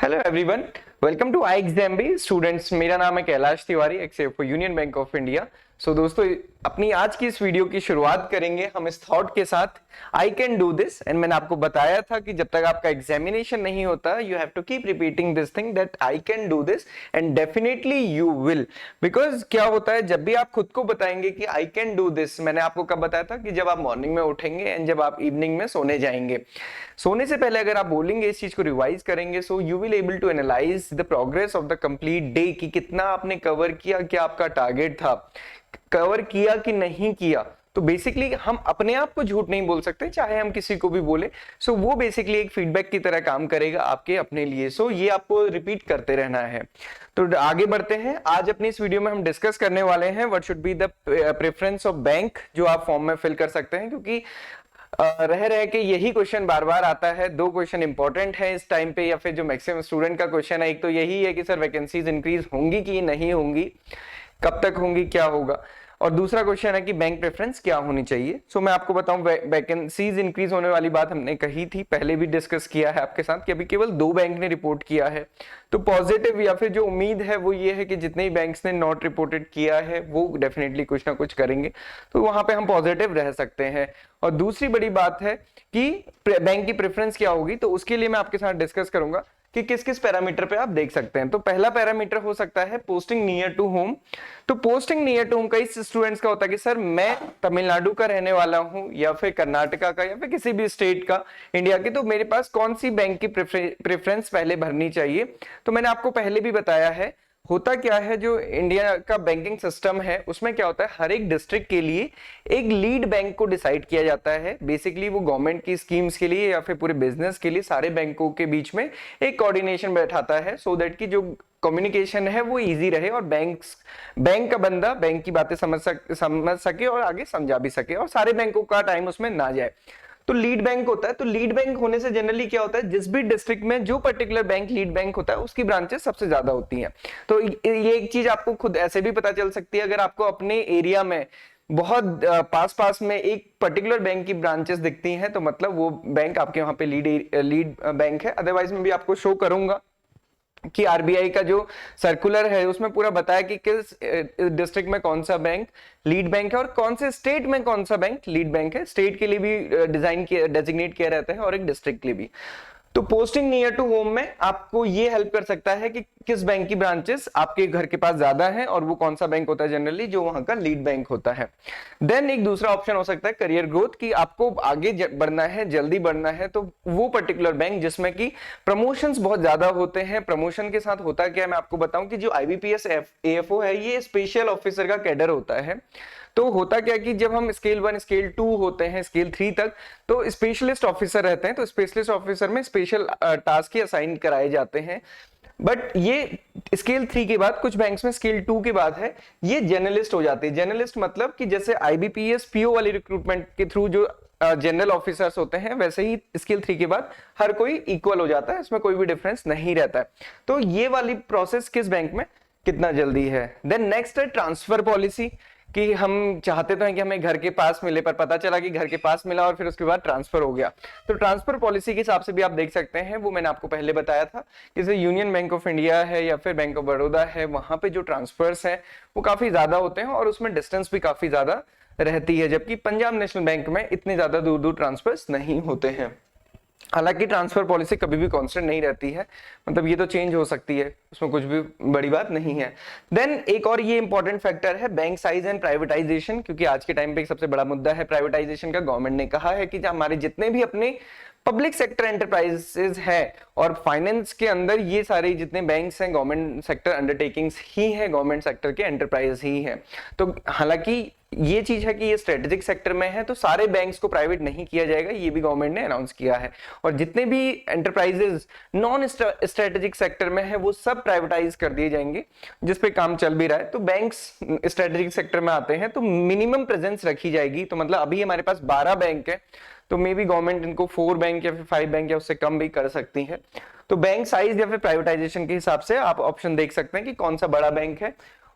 Hello everyone, welcome to I exam B students. मेरा नाम है Kailash Tiwari, ex Union Bank of India. So दोस्तों, अपनी आज की इस वीडियो की शुरुआत करेंगे हम इस थॉट के साथ, आई कैन डू दिस। एंड मैंने आपको बताया था कि जब तक आपका एग्जामिनेशन नहीं होता, you have to keep repeating this thing that I can do this and definitely you will. Because क्या होता है, जब भी आप खुद को बताएंगे कि आई कैन डू दिस, मैंने आपको कब बताया था कि जब आप मॉर्निंग में उठेंगे एंड जब आप इवनिंग में सोने जाएंगे। सोने से पहले अगर आप बोलेंगे, इस चीज को रिवाइज करेंगे, so you will able to analyze the progress of the complete day कि कितना आपने कवर किया, क्या आपका टारगेट था, कवर किया कि नहीं किया। तो बेसिकली हम अपने आप को झूठ नहीं बोल सकते, चाहे हम किसी को भी बोले। सो वो बेसिकली एक फीडबैक की तरह काम करेगा आपके अपने लिए। सो ये आपको रिपीट करते रहना है। तो आगे बढ़ते हैं। आज अपनी इस वीडियो में हम डिस्कस करने वाले हैं what should be the preference of bank, जो आप फॉर्म में फिल कर सकते हैं, क्योंकि रह के यही क्वेश्चन बार बार आता है। दो क्वेश्चन इंपॉर्टेंट है इस टाइम पे, या फिर जो मैक्सिमम स्टूडेंट का क्वेश्चन है, एक तो यही है कि सर वैकेंसीज इंक्रीज होंगी कि नहीं होंगी, कब तक होंगी, क्या होगा, और दूसरा क्वेश्चन है कि बैंक प्रेफरेंस क्या होनी चाहिए। सो मैं आपको बताऊं, वैकेंसीज इंक्रीज होने वाली बात हमने कही थी, पहले भी डिस्कस किया है आपके साथ कि अभी केवल 2 बैंक ने रिपोर्ट किया है। तो पॉजिटिव या फिर जो उम्मीद है वो ये है कि जितने ही बैंक्स ने नॉट रिपोर्टेड किया है वो डेफिनेटली कुछ ना कुछ करेंगे, तो वहां पे हम पॉजिटिव रह सकते हैं। और दूसरी बड़ी बात है कि बैंक की प्रेफरेंस क्या होगी, तो उसके लिए मैं आपके साथ डिस्कस करूंगा कि किस किस पैरामीटर पे आप देख सकते हैं। तो पहला पैरामीटर हो सकता है पोस्टिंग नियर टू होम। तो पोस्टिंग नियर टू होम कई स्टूडेंट्स का होता है कि सर मैं तमिलनाडु का रहने वाला हूं, या फिर कर्नाटका का, या फिर किसी भी स्टेट का इंडिया के, तो मेरे पास कौन सी बैंक की प्रेफरेंस पहले भरनी चाहिए। तो मैंने आपको पहले भी बताया है, होता क्या है, जो इंडिया का बैंकिंग सिस्टम है उसमें क्या होता है, हर एक डिस्ट्रिक्ट के लिए एक लीड बैंक को डिसाइड किया जाता है। बेसिकली वो गवर्नमेंट की स्कीम्स के लिए या फिर पूरे बिजनेस के लिए सारे बैंकों के बीच में एक कोऑर्डिनेशन बैठाता है, सो दैट की जो कम्युनिकेशन है वो इजी रहे और बैंक का बंदा बैंक की बातें समझ सके और आगे समझा भी सके, और सारे बैंकों का टाइम उसमें ना जाए। तो लीड बैंक होता है। तो लीड बैंक होने से जनरली क्या होता है, जिस भी डिस्ट्रिक्ट में जो पर्टिकुलर बैंक लीड बैंक होता है उसकी ब्रांचेस सबसे ज्यादा होती हैं। तो ये एक चीज आपको खुद ऐसे भी पता चल सकती है, अगर आपको अपने एरिया में बहुत पास पास में एक पर्टिकुलर बैंक की ब्रांचेस दिखती हैं, तो मतलब वो बैंक आपके वहां पे लीड बैंक है। अदरवाइज मैं भी आपको शो करूंगा कि आरबीआई का जो सर्कुलर है उसमें पूरा बताया कि किस डिस्ट्रिक्ट में कौन सा बैंक लीड बैंक है और कौन से स्टेट में कौन सा बैंक लीड बैंक है। स्टेट के लिए भी डेजिग्नेट किया रहता है और एक डिस्ट्रिक्ट के लिए भी। तो पोस्टिंग नियर टू होम में आपको ये हेल्प कर सकता है कि किस बैंक की ब्रांचेस आपके घर के पास ज्यादा है और वो कौन सा बैंक होता है जनरली जो वहां का लीड बैंक होता है। देन एक दूसरा ऑप्शन हो सकता है करियर ग्रोथ, की आपको आगे बढ़ना है, जल्दी बढ़ना है, तो वो पर्टिकुलर बैंक जिसमें कि प्रमोशंस बहुत ज्यादा होते हैं। प्रमोशन के साथ होता क्या है, मैं आपको बताऊं कि जो आईबीपीएस एएफओ है ये स्पेशल ऑफिसर का कैडर होता है। तो होता क्या कि जब हम स्केल 1 स्केल 2 होते हैं, स्केल 3 तक, तो स्पेशलिस्ट ऑफिसर रहते हैं। तो स्पेशलिस्ट ऑफिसर में स्पेशल टास्क ही असाइन कराए जाते हैं। बट ये स्केल 3 के बाद कुछ बैंक्स में स्केल 2 के बाद है, ये जर्नलिस्ट हो जाते हैं। जर्नलिस्ट मतलब कि जैसे आईबीपीएस पीओ वाली रिक्रूटमेंट के थ्रू जो जनरल ऑफिसर्स होते हैं, वैसे ही स्केल 3 के बाद हर कोई इक्वल हो जाता है, इसमें कोई भी डिफरेंस नहीं रहता है। तो ये वाली प्रोसेस किस बैंक में कितना जल्दी है। देन नेक्स्ट है ट्रांसफर पॉलिसी, कि हम चाहते तो हैं कि हमें घर के पास मिले, पर पता चला कि घर के पास मिला और फिर उसके बाद ट्रांसफर हो गया। तो ट्रांसफर पॉलिसी के हिसाब से भी आप देख सकते हैं, वो मैंने आपको पहले बताया था। जैसे यूनियन बैंक ऑफ इंडिया है या फिर बैंक ऑफ बड़ौदा है, वहां पे जो ट्रांसफर्स हैं वो काफी ज्यादा होते हैं और उसमें डिस्टेंस भी काफी ज्यादा रहती है, जबकि पंजाब नेशनल बैंक में इतने ज्यादा दूर दूर ट्रांसफर्स नहीं होते हैं। हालांकि ट्रांसफर पॉलिसी कभी भी कांस्टेंट नहीं रहती है, मतलब ये तो चेंज हो सकती है, उसमें कुछ भी बड़ी बात नहीं है। देन एक और ये इंपॉर्टेंट फैक्टर है बैंक साइज एंड प्राइवेटाइजेशन, क्योंकि आज के टाइम पे एक सबसे बड़ा मुद्दा है प्राइवेटाइजेशन का। गवर्नमेंट ने कहा है कि हमारे जितने भी अपने पब्लिक सेक्टर एंटरप्राइजेस है और फाइनेंस के अंदर ये सारे जितने बैंक्स हैं गवर्नमेंट सेक्टर अंडरटेकिंग्स ही है, गवर्नमेंट सेक्टर के एंटरप्राइज ही है। तो हालांकि ये चीज है कि ये स्ट्रेटेजिक सेक्टर में है, तो सारे बैंक्स को प्राइवेट नहीं किया जाएगा, ये भी गवर्नमेंट ने अनाउंस किया है। और जितने भी एंटरप्राइजेस नॉन स्ट्रेटेजिक सेक्टर में है वो सब प्राइवेटाइज कर दिए जाएंगे, जिसपे काम चल भी रहा है। तो बैंक्स स्ट्रेटेजिक सेक्टर में आते हैं तो मिनिमम प्रेजेंस रखी जाएगी। तो मतलब अभी हमारे पास 12 बैंक है, तो मे बी गवर्नमेंट इनको 4 बैंक या फिर 5 बैंक या उससे कम भी कर सकती है। तो बैंक साइज या फिर प्राइवेटाइजेशन के हिसाब से आप ऑप्शन देख सकते हैं कि कौन सा बड़ा बैंक है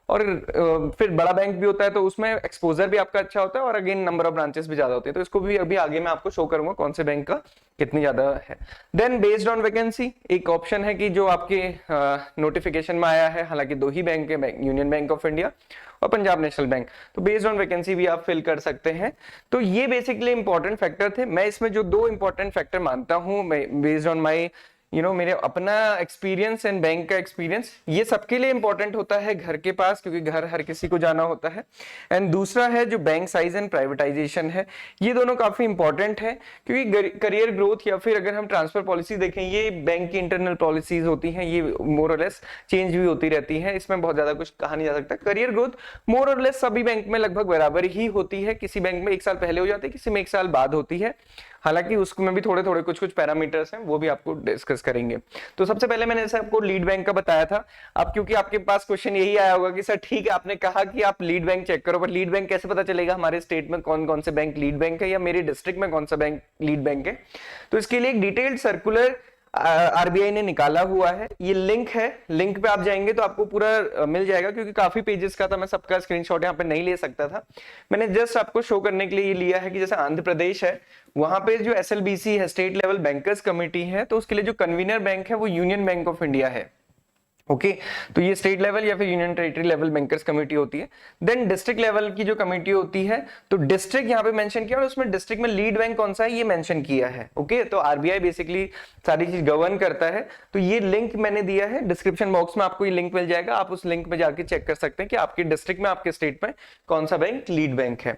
और फिर बड़ा बैंक भी होता है तो उसमें एक्सपोजर भी आपका अच्छा होता है और अगेन नंबर ऑफ ब्रांचेस भी ज्यादा होते हैं। तो इसको भी अभी आगे मैं आपको शो करूंगा कौन से बैंक का कितनी ज्यादा है। देन बेस्ड ऑन वैकेंसी एक ऑप्शन है कि जो आपके नोटिफिकेशन में आया है, हालांकि दो ही बैंक है, यूनियन बैंक ऑफ इंडिया और पंजाब नेशनल बैंक, तो बेस्ड ऑन वैकेंसी भी आप फिल कर सकते हैं। तो ये बेसिकली इंपॉर्टेंट फैक्टर थे। मैं इसमें जो दो इंपॉर्टेंट फैक्टर मानता हूं, बेस्ड ऑन माई मेरे अपना एक्सपीरियंस एंड बैंक का एक्सपीरियंस, ये सबके लिए इंपॉर्टेंट होता है घर के पास, क्योंकि घर हर किसी को जाना होता है। एंड दूसरा है जो बैंक साइज एंड प्राइवेटाइजेशन है, ये दोनों काफी इंपॉर्टेंट है, क्योंकि करियर ग्रोथ या फिर अगर हम ट्रांसफर पॉलिसी देखें, ये बैंक की इंटरनल पॉलिसीज होती हैं, ये मोर और लेस चेंज भी होती रहती है, इसमें बहुत ज्यादा कुछ कहा नहीं जा सकता। करियर ग्रोथ मोर और लेस सभी बैंक में लगभग बराबर ही होती है, किसी बैंक में 1 साल पहले हो जाती है, किसी में 1 साल बाद होती है, हालांकि उसमें भी थोड़े थोड़े कुछ पैरामीटर्स हैं, वो भी आपको डिस्कस करेंगे। तो सबसे पहले मैंने जैसे आपको लीड बैंक का बताया था, अब क्योंकि आपके पास क्वेश्चन यही आया होगा कि सर ठीक है आपने कहा कि आप लीड बैंक चेक करो, पर लीड बैंक कैसे पता चलेगा हमारे स्टेट में कौन कौन से बैंक लीड बैंक है या मेरे डिस्ट्रिक्ट में कौन सा बैंक लीड बैंक है। तो इसके लिए एक डिटेल्ड सर्कुलर आरबीआई ने निकाला हुआ है, ये लिंक है, लिंक पे आप जाएंगे तो आपको पूरा मिल जाएगा, क्योंकि काफी पेजेस का था, मैं सबका स्क्रीनशॉट यहाँ पे नहीं ले सकता था, मैंने जस्ट आपको शो करने के लिए ये लिया है कि जैसे आंध्र प्रदेश है, वहां पे जो एसएलबीसी है, स्टेट लेवल बैंकर्स कमेटी है, तो उसके लिए जो कन्वीनर बैंक है वो यूनियन बैंक ऑफ इंडिया है। ओके तो ये स्टेट लेवल या फिर union territory level bankers committee होती है। देन डिस्ट्रिक्ट लेवल की जो कमेटी होती है, तो डिस्ट्रिक्ट यहाँ पे मेंशन किया और उसमें डिस्ट्रिक्ट में लीड बैंक कौन सा है ये मेंशन किया है। ओके तो आरबीआई बेसिकली सारी चीज गवर्न करता है। तो ये लिंक मैंने दिया है डिस्क्रिप्शन बॉक्स में, आपको ये लिंक मिल जाएगा, आप उस लिंक पे जाके चेक कर सकते हैं कि आपके डिस्ट्रिक्ट में, आपके स्टेट में कौन सा बैंक लीड बैंक है।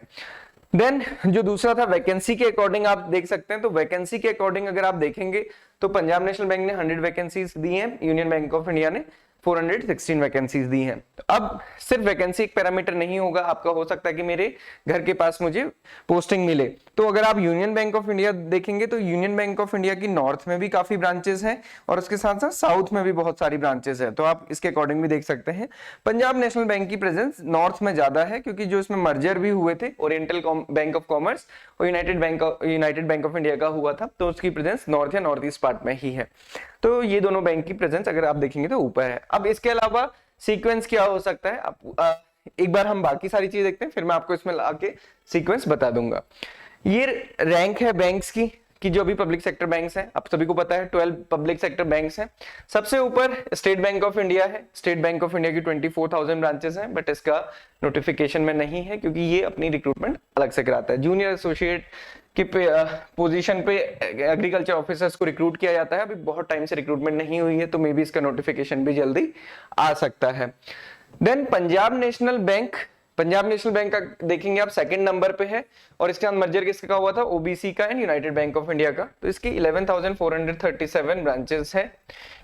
देन जो दूसरा था वैकेंसी के अकॉर्डिंग आप देख सकते हैं, तो वैकेंसी के अकॉर्डिंग अगर आप देखेंगे तो पंजाब नेशनल बैंक ने 100 वैकेंसीज दी हैं, यूनियन बैंक ऑफ इंडिया ने 416 वैकेंसीज दी हैं। अब सिर्फ वैकेंसी एक पैरामीटर नहीं होगा, आपका हो सकता है कि मेरे घर के पास मुझे पोस्टिंग मिले। तो अगर आप यूनियन बैंक ऑफ इंडिया देखेंगे तो यूनियन बैंक ऑफ इंडिया की नॉर्थ में भी काफी ब्रांचेस हैं और उसके साथ साथ साउथ में भी बहुत सारी ब्रांचेस हैं, तो आप इसके अकॉर्डिंग भी देख सकते हैं। पंजाब नेशनल बैंक की प्रेजेंस नॉर्थ में ज्यादा है, क्योंकि जो इसमें मर्जर भी हुए थे, ओरिएंटल बैंक ऑफ कॉमर्स और यूनाइटेड बैंक ऑफ इंडिया का हुआ था, तो उसकी प्रेजेंस नॉर्थ या नॉर्थ ईस्ट पार्ट में ही है। तो ये दोनों बैंक की प्रेजेंस अगर आप देखेंगे तो ऊपर है। अब इसके अलावा सीक्वेंस क्या हो सकता है, आप एक बार हम बाकी सारी चीज देखते हैं, फिर मैं आपको इसमें लाके सीक्वेंस बता दूंगा। ये रैंक है बैंक्स की कि जो भी पब्लिक सेक्टर बैंक्स हैं, आप सभी को पता है 12 पब्लिक सेक्टर बैंक्स हैं। सबसे ऊपर स्टेट बैंक ऑफ इंडिया है, स्टेट बैंक ऑफ इंडिया की 24,000 ब्रांचेस हैं, बट इसका नोटिफिकेशन में नहीं है क्योंकि ये अपनी रिक्रूटमेंट अलग से कराता है। जूनियर एसोसिएट की पोजीशन पे एग्रीकल्चर ऑफिसर्स को रिक्रूट किया जाता है, अभी बहुत टाइम से रिक्रूटमेंट नहीं हुई है, तो मे बी इसका नोटिफिकेशन भी जल्दी आ सकता है। देन पंजाब नेशनल बैंक का देखेंगे आप सेकंड नंबर पे है और इसके साथ मर्जर किसका हुआ था, ओबीसी का and United bank of India का। तो इसकी 11,437 ब्रांचेस है,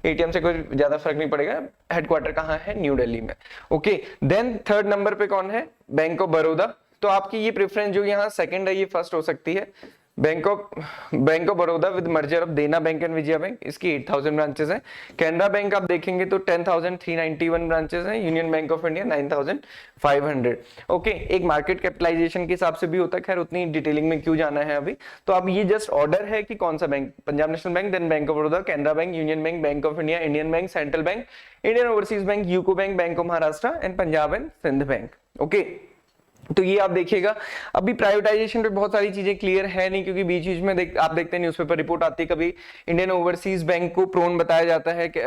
एटीएम से कोई ज्यादा फर्क नहीं पड़ेगा। हेडक्वार्टर कहाँ है, न्यू दिल्ली में। ओके देन थर्ड नंबर पे कौन है, बैंक ऑफ बड़ौदा। तो आपकी ये प्रेफरेंस जो यहाँ सेकंड है ये फर्स्ट हो सकती है। Bank of Baroda with merger of देना बैंक एंड विजया बैंक, इसकी 8,000 ब्रांचेस हैं। कैनरा बैंक आप देखेंगे तो 10,391 ब्रांचेस हैं। Union Bank of India 9,500। Okay एक मार्केट कैपिटलाइजेशन के हिसाब से भी होता है, खैर उतनी डिटेलिंग में क्यों जाना है अभी। तो अब ये जस्ट ऑर्डर है कि कौन सा bank, Punjab National Bank, then Bank of Baroda, Canara Bank, Union Bank, Bank of India, Indian Bank, Central Bank, Indian Overseas Bank, UCO Bank, Bank of Maharashtra and Punjab and Sindh Bank. Okay तो ये आप देखिएगा। अभी प्राइवेटाइजेशन पे बहुत सारी चीजें क्लियर है नहीं, क्योंकि बीच बीच में आप देखते हैं न्यूज़पेपर रिपोर्ट आती है, कभी इंडियन ओवरसीज बैंक को प्रोन बताया जाता है कि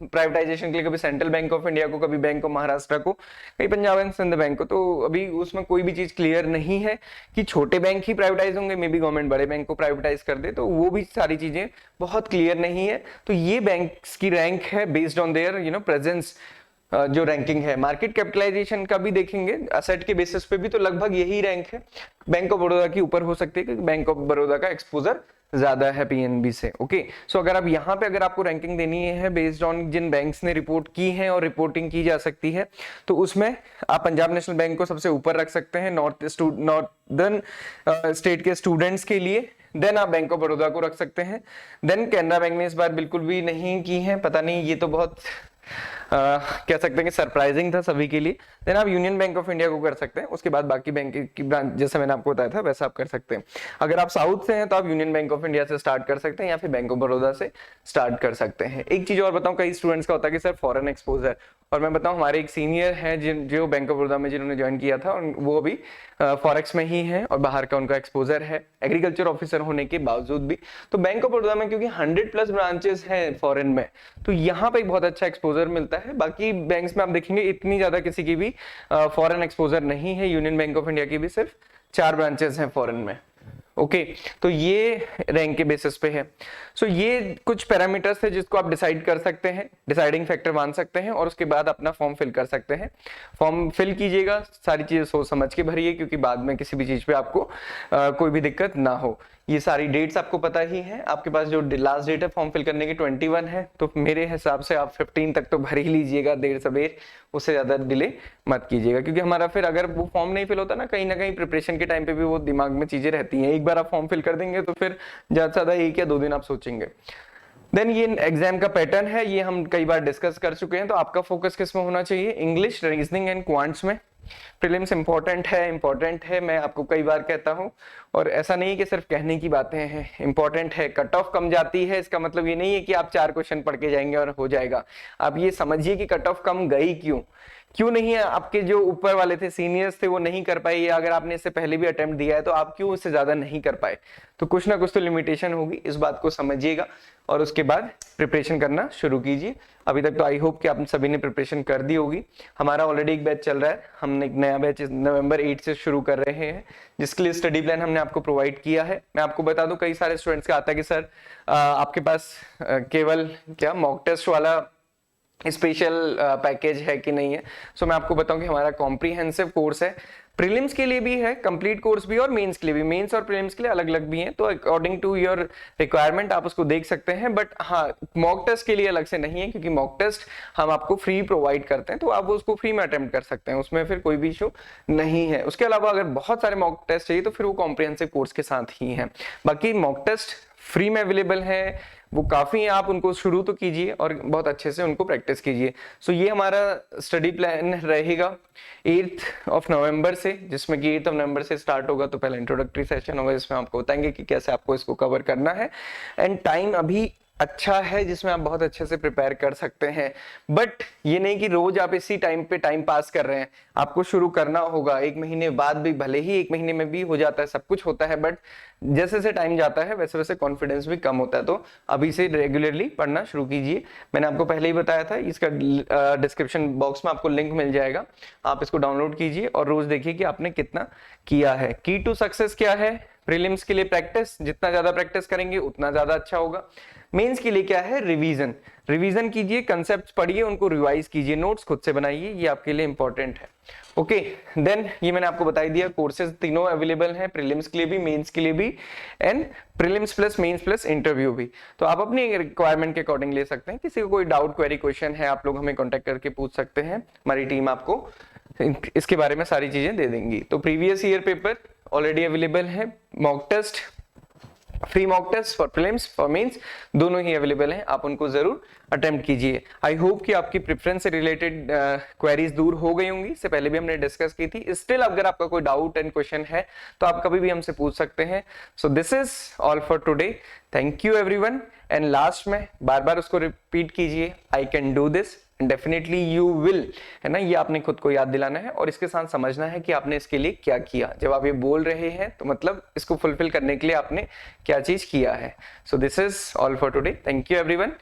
प्राइवेटाइजेशन के लिए, कभी सेंट्रल बैंक ऑफ इंडिया को, कभी बैंक ऑफ महाराष्ट्र को, कभी पंजाब एंड सिंध बैंक को। तो अभी उसमें कोई भी चीज क्लियर नहीं है कि छोटे बैंक ही प्राइवेटाइज होंगे, मे बी गवर्नमेंट बड़े बैंक को प्राइवेटाइज कर दे, तो वो भी सारी चीजें बहुत क्लियर नहीं है। तो ये बैंक्स की रैंक है बेस्ड ऑन देयर प्रेजेंस, जो रैंकिंग है। मार्केट कैपिटलाइजेशन का भी देखेंगे असेट के बेसिस पे भी, तो लगभग यही रैंक है। बैंक ऑफ बड़ौदा की ऊपर हो सकती है क्योंकि बैंक ऑफ बड़ौदा का एक्सपोजर ज्यादा है पीएनबी से। ओके सो अगर आप यहाँ पे अगर आपको रैंकिंग देनी है बेस्ड ऑन जिन बैंक्स ने रिपोर्ट की है और रिपोर्टिंग की जा सकती है, तो उसमें आप पंजाब नेशनल बैंक को सबसे ऊपर रख सकते हैं नॉर्दर्न स्टेट के स्टूडेंट्स के लिए। देन आप बैंक ऑफ बड़ौदा को रख सकते हैं। देन कैनरा बैंक ने इस बार बिल्कुल भी नहीं की है, पता नहीं, ये तो बहुत कह सकते हैं कि सरप्राइजिंग था सभी के लिए, देन आप यूनियन बैंक ऑफ इंडिया को कर सकते हैं। उसके बाद बाकी बैंक की ब्रांच जैसे मैंने आपको बताया था वैसा आप कर सकते हैं। अगर आप साउथ से हैं तो आप यूनियन बैंक ऑफ इंडिया से स्टार्ट कर सकते हैं या फिर बैंक ऑफ बड़ौदा से स्टार्ट कर सकते हैं। एक चीज और बताऊं, कई स्टूडेंट्स का होता है कि सर फॉरेन एक्सपोजर, और मैं बताऊं हमारे एक सीनियर हैं जो बैंक ऑफ बड़ौदा में जिन्होंने ज्वाइन किया था, और वो अभी फॉरेक्स में ही हैं और बाहर का उनका एक्सपोजर है एग्रीकल्चर ऑफिसर होने के बावजूद भी। तो बैंक ऑफ बड़ौदा में क्योंकि 100+ ब्रांचेस हैं फॉरेन में, तो यहाँ पे बहुत अच्छा एक्सपोजर मिलता है। बाकी बैंक्स में आप देखेंगे इतनी ज्यादा किसी की भी फॉरेन एक्सपोजर नहीं है। यूनियन बैंक ऑफ इंडिया की भी सिर्फ 4 ब्रांचेस हैं फॉरेन में। ओके तो ये रैंक के बेसिस पे है। सो ये कुछ पैरामीटर्स थे जिसको आप डिसाइड कर सकते हैं, डिसाइडिंग फैक्टर मान सकते हैं, और उसके बाद अपना फॉर्म फिल कर सकते हैं। फॉर्म फिल कीजिएगा, सारी चीजें सोच समझ के भरिए, क्योंकि बाद में किसी भी चीज पे आपको कोई भी दिक्कत ना हो। ये सारी डेट्स आपको पता ही है, आपके पास जो लास्ट डेट है फॉर्म फिल करने की 21 है, तो मेरे हिसाब से आप 15 तक तो भर ही लीजिएगा, देर सवेर, उससे ज्यादा डिले मत कीजिएगा। क्योंकि हमारा फिर अगर वो फॉर्म नहीं फिल होता ना, कहीं ना कहीं प्रिपरेशन के टाइम पे भी वो दिमाग में चीजें रहती हैं। एक बार आप फॉर्म फिल कर देंगे तो फिर ज्यादा से ज्यादा 1 या 2 दिन आप सोचेंगे। देन ये एग्जाम का पैटर्न है, ये हम कई बार डिस्कस कर चुके हैं। तो आपका फोकस किस में होना चाहिए? इंग्लिश, रीजनिंग एंड क्वांट्स में। प्रीलिम्स इंपॉर्टेंट है, मैं आपको कई बार कहता हूं, और ऐसा नहीं कि सिर्फ कहने की बातें हैं, इंपॉर्टेंट है। कट ऑफ कम जाती है, इसका मतलब ये नहीं है कि आप 4 क्वेश्चन पढ़ के जाएंगे और हो जाएगा। आप ये समझिए कि कट ऑफ कम गई क्यों नहीं है। आपके जो ऊपर वाले थे, सीनियर्स थे, वो नहीं कर पाए, या अगर आपने इससे पहले भी अटेम्प्ट दिया है तो आप क्यों उससे ज्यादा नहीं कर पाए। तो कुछ ना कुछ तो लिमिटेशन होगी, इस बात को समझिएगा और उसके बाद प्रिपरेशन करना शुरू कीजिए। अभी तक तो आई होप कि आप सभी ने प्रिपरेशन कर दी होगी। हमारा ऑलरेडी एक बैच चल रहा है, हमने एक नया बैच नवंबर 8 से शुरू कर रहे हैं, जिसके लिए स्टडी प्लान हमने आपको प्रोवाइड किया है। मैं आपको बता दूं, कई सारे स्टूडेंट्स का आता है कि सर आपके पास केवल क्या मॉक टेस्ट वाला स्पेशल पैकेज है कि नहीं है। सो मैं आपको बताऊं कि हमारा कॉम्प्रिहेंसिव कोर्स है, प्रीलिम्स के लिए भी है कंप्लीट कोर्स भी, और मेंस के लिए भी। मेंस और प्रीलिम्स के लिए अलग अलग भी हैं, तो अकॉर्डिंग टू योर रिक्वायरमेंट आप उसको देख सकते हैं। बट हाँ, मॉक टेस्ट के लिए अलग से नहीं है, क्योंकि मॉक टेस्ट हम आपको फ्री प्रोवाइड करते हैं, तो आप उसको फ्री में अटेम्प्ट कर सकते हैं, उसमें फिर कोई भी इशू नहीं है। उसके अलावा अगर बहुत सारे मॉक टेस्ट चाहिए तो फिर वो कॉम्प्रिहेंसिव कोर्स के साथ ही है। बाकी मॉक टेस्ट फ्री में अवेलेबल है, वो काफी है, आप उनको शुरू तो कीजिए और बहुत अच्छे से उनको प्रैक्टिस कीजिए। सो ये हमारा स्टडी प्लान रहेगा 8 नवंबर से, जिसमें कि 8 नवंबर से स्टार्ट होगा। तो पहले इंट्रोडक्टरी सेशन होगा, जिसमें आपको बताएंगे कि कैसे आपको इसको कवर करना है। एंड टाइम अभी अच्छा है जिसमें आप बहुत अच्छे से प्रिपेयर कर सकते हैं। बट ये नहीं कि रोज आप इसी टाइम पे टाइम पास कर रहे हैं, आपको शुरू करना होगा। 1 महीने बाद भी, भले ही 1 महीने में भी हो जाता है, सब कुछ होता है, बट जैसे जैसे टाइम जाता है वैसे वैसे कॉन्फिडेंस भी कम होता है। तो अभी से रेगुलरली पढ़ना शुरू कीजिए। मैंने आपको पहले ही बताया था, इसका डिस्क्रिप्शन बॉक्स में आपको लिंक मिल जाएगा, आप इसको डाउनलोड कीजिए और रोज देखिए कि आपने कितना किया है। की टू सक्सेस क्या है? प्रीलिम्स के लिए प्रैक्टिस, जितना ज्यादा प्रैक्टिस करेंगे उतना ज्यादा अच्छा होगा। मेंस के लिए क्या है? रिवीजन। रिवीजन कीजिए, कंसेप्ट्स पढ़िए, उनको रिवाइज कीजिए, नोट्स खुद से बनाइए, ये आपके लिए इंपॉर्टेंट है। ओके देन ये मैंने आपको बता ही दिया, कोर्सेज तीनों अवेलेबल हैं, प्रीलिम्स के लिए भी, मेंस के लिए भी, and prelims plus mains plus interview भी। तो आप अपनी रिक्वायरमेंट के अकॉर्डिंग ले सकते हैं। किसी को कोई डाउट, क्वेरी, क्वेश्चन है, आप लोग हमें कॉन्टेक्ट करके पूछ सकते हैं, हमारी टीम आपको इसके बारे में सारी चीजें दे देंगी। तो previous year paper already available है, mock test, free mock test for prelims for mains, दोनों ही अवेलेबल हैं, आप उनको जरूर अटेम्प्ट कीजिए। आई होप कि आपकी प्रेफरेंस से रिलेटेड क्वेरीज दूर हो गई होंगी, इससे पहले भी हमने डिस्कस की थी। स्टिल अगर आपका कोई डाउट एंड क्वेश्चन है तो आप कभी भी हमसे पूछ सकते हैं। So this is all for today, thank you everyone. And last में बार बार उसको रिपीट कीजिए, आई can do this, definitely you will, है ना। ये आपने खुद को याद दिलाना है और इसके साथ समझना है कि आपने इसके लिए क्या किया। जब आप ये बोल रहे हैं तो मतलब इसको फुलफिल करने के लिए आपने क्या चीज किया है। So this is all for today, thank you everyone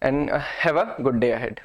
and have a good day ahead.